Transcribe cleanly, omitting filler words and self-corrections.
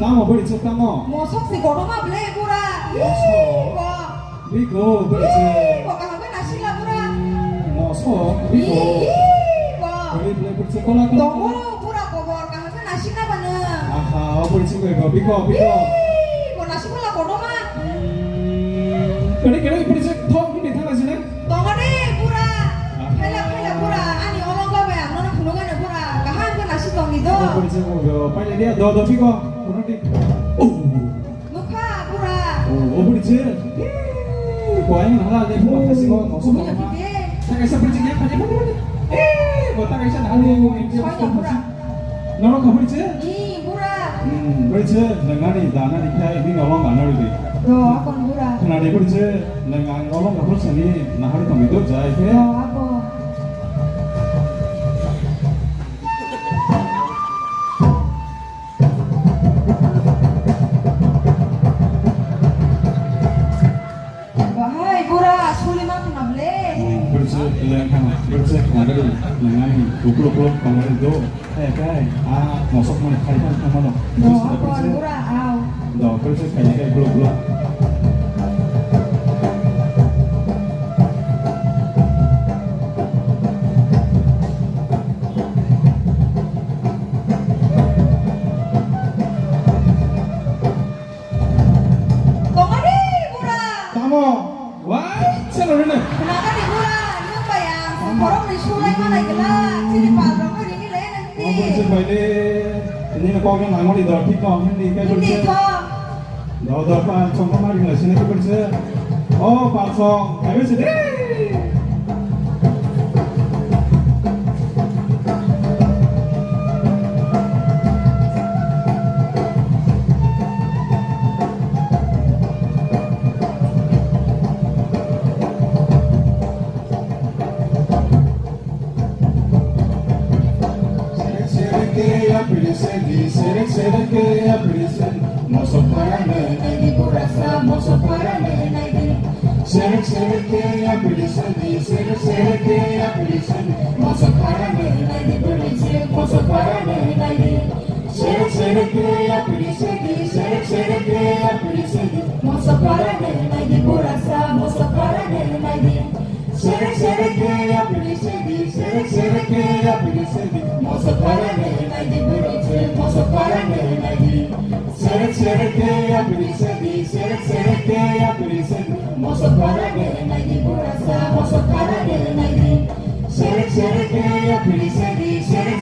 Tamo beri cek tamo. Mau sok si goroma beli pura. Biko beri cek. Kok kahwe nasi lah pura. Moso biko. Beri beri cek kola kola. Tunggu pura kobor kahwe nasi na bana. Aha, beri cek biko biko. Kok nasi pula goroma. Kene beri cek thong ini thang sini. Tunggu deh pura. Kaila pura. Ani orang kau bayar nona punungan ya pura. Kahwe nasi tong itu. Beri cek paling dia do biko. Kurang di. Muka pura. Beri cek. Kuahnya nahal deh, buat kasih kau moso Punya kau mah. gede. Tak kisah beri ceknya banyak. Kau tak kisah nahal deh, ini Soalnya pura. Nolong kau beri cek. Ih pura. Beri cek dengan ini dana dikai ini nolong nggak naruh deh. Doh akon pura. Kena dia beri cek dengan nolong nggak perlu sini nahal kami itu jai ke. Doh aku. Bahai pura, sulit mah kena beli. Bercek ada di dengan 20 kemarin itu kayak masuk mana kaitan sama lo Doh akon pura, au. dah bercek kayak 20 Tunggu deh pura. kamu wah channel ini Kenapa nih pura? Ini apa ya? Sekarang di sulai mana gelas? Sini padrong ini lain nanti. bercek baik ini nak kau yang ngomong di dor tik kau yang di kayak Ini bercek kok. dor pan cong kemarin lah sini bercek oh pasong ayo sini Masuk parane, naik kurasa. Masuk parane, naik. Serik serik ke ya beli serik ke ya beli Masuk parane, naik berisi. Masuk parane, naik. serik ke ya beli serik ke ya beli Masuk parane, naik kurasa. Masuk parane, naik. serik ke ya beli serik ke ya beli Masuk parane, naik berisi. Masuk parane, naik. serik ke ya beli